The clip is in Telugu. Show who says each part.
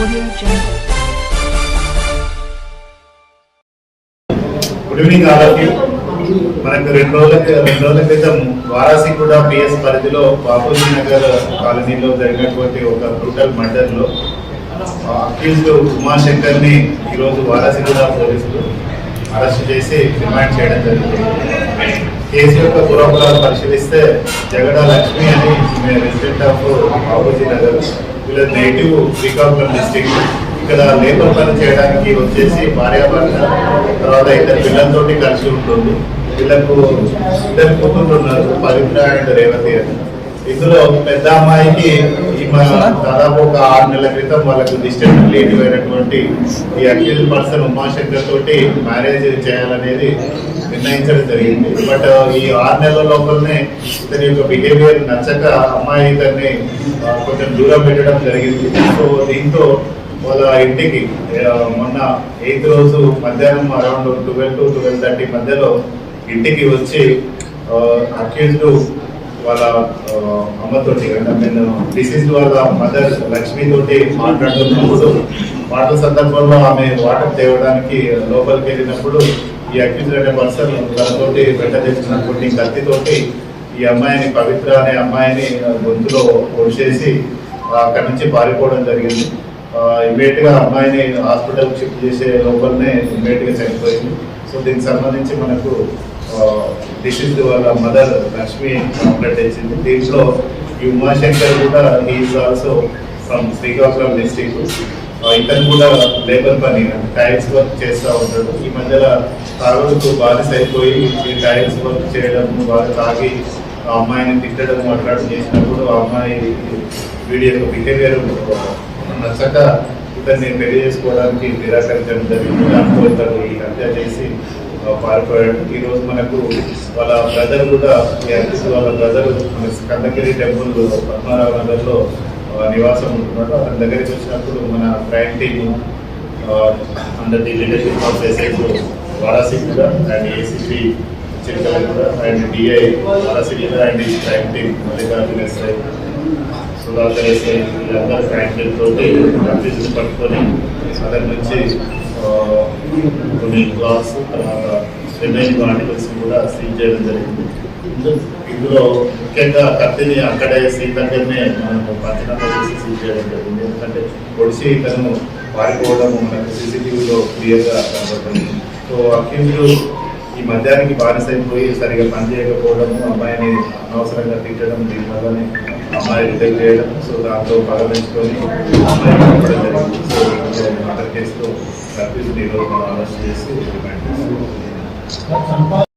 Speaker 1: Good evening all of you. మనకు రెండు రోజుల క్రితం వారాసిగూడ పిఎస్ పరిధిలో బాపూజీ నగర్ కాలనీలో జరిగినటువంటి ఒక బ్రూటల్ మర్డర్లో అక్యూజ్డ్ ఉమాశంకర్ని ఈరోజు వారాసిగూడ పోలీసులు అరెస్ట్ చేసి రిమాండ్ చేయడం జరిగింది. కేసు యొక్క పూర్వపరాలు పరిశీలిస్తే జగడ లక్ష్మి అని రెసిడెంట్ ఆఫ్ బాపూజీ నగర్, వీళ్ళ నేటివ్ శ్రీకాకుళం డిస్టిక్. ఇక్కడ లేబర్ పని చేయడానికి వచ్చేసి భార్యాభర్త, తర్వాత ఇద్దరు పిల్లలతోటి కలిసి ఉంటుంది. వీళ్ళకు ఇద్దరు కూతుళ్ళు ఉన్నారు, పవిత్ర అండ్ రేవతి అని. ఇందులో పెద్ద అమ్మాయికి దాదాపు ఒక 6 నెలల క్రితం వాళ్ళకు డిస్టెంట్ రిలేటివ్ అయినటువంటి ఈ అక్యూజ్డ్ పర్సన్ ఉమాశంకర్ తోటి మ్యారేజ్ చేయాలనేది నిర్ణయించడం జరిగింది. బట్ ఈ 6 నెలల లోపలనే ఇతని యొక్క బిహేవియర్ నచ్చక అమ్మాయి ఇతన్ని కొంచెం దూరం పెట్టడం జరిగింది. సో దీంతో వాళ్ళ ఇంటికి మొన్న 8th రోజు మధ్యాహ్నం అరౌండ్ 12 to 12:30 మధ్యలో ఇంటికి వచ్చి అక్యూజ్డ్ వాళ్ళ అమ్మతోటి, అంటే డిసీజ్డ్ వాళ్ళ మదర్ లక్ష్మి తోటి మాట్లాడుతున్నప్పుడు మాటల సందర్భంలో ఆమె వాటర్ తేవడానికి లోపలికి వెళ్ళినప్పుడు ఈ అక్యూజ్డ్ అనే పర్సన్ తనతోటి వెంట తెచ్చినటువంటి కత్తితోటి ఈ అమ్మాయిని, పవిత్ర అనే అమ్మాయిని గొంతులో పొడిచేసి అక్కడి నుంచి పారిపోవడం జరిగింది. ఇమీడియట్ గా అమ్మాయిని హాస్పిటల్ షిఫ్ట్ చేసే లోపలనే ఇమీడియట్ గా చనిపోయింది. సో దీనికి సంబంధించి మనకు డిసీజ్డ్ వాళ్ళ మదర్ లక్ష్మి కంప్లైంట్ ఇచ్చింది. దీంట్లో ఈ ఉమాశంకర్ కూడా he is also from Srikakulam district. ఇతను కూడా లేబర్ పని, టైల్స్ వర్క్ చేస్తూ ఉంటాడు. ఈ మధ్యలో తాగుడుకు బానిస అయిపోయి ఈ టైల్స్ వర్క్ చేయడం, బాగా తాగి ఆ అమ్మాయిని తిట్టడం, మాట్లాడడం చేసినప్పుడు ఆ అమ్మాయి వీడి యొక్క బిహేవియర్ నచ్చక ఇతన్ని పెళ్లి చేసుకోవడానికి నిరాకరించడం జరిగింది. దాంతో ఇతను ఈ హత్య చేసి పారిపోయాడు. ఈరోజు మనకు వాళ్ళ బ్రదర్ కూడా, వాళ్ళ బ్రదర్ మన కందగిరి టెంపుల్ పద్మారావు నగర్లో నివాసం ఉంటున్నాడు. అతని దగ్గరికి వచ్చినప్పుడు మన crime team under the leadership of SIs Warasiguda and ACP Chilkalguda and DI Warasiguda and ఈ crime team Mallikarjuna SI Sudhakar SI, వీళ్ళందరూ క్రైమ్ టీమ్ తోటి అక్యూజ్డ్ పట్టుకొని అతని నుంచి కొన్ని క్లాత్స్, తర్వాత రిమైనింగ్ ఆర్టికల్స్ కూడా సీజ్ చేయడం జరిగింది. ఇందులో ముఖ్యంగా కత్తిని అక్కడే సీట్ దగ్గరనే మనము పంచనామా చేసి సీజ్ చేయడం జరిగింది. ఎందుకంటే పొడిచి తను పారిపోవడం మనకు సీసీటీవీలో క్లియర్గా కనబడుతుంది. సో అక్యూజ్డ్ ఈ మద్యానికి బానిసైపోయి సరిగా పనిచేయకపోవడము, అమ్మాయిని అనవసరంగా తిట్టడం, దీనివల్లనే అమ్మాయి రిజెక్ట్ చేయడం, సో దాంతో పగలించుకొని అమ్మాయి పంపడం జరిగింది. సో మర్డర్ కేసులో అక్యూజ్డ్ ఈరోజు మనం అరెస్ట్ చేసి రిమాండ్ చేస్తాం.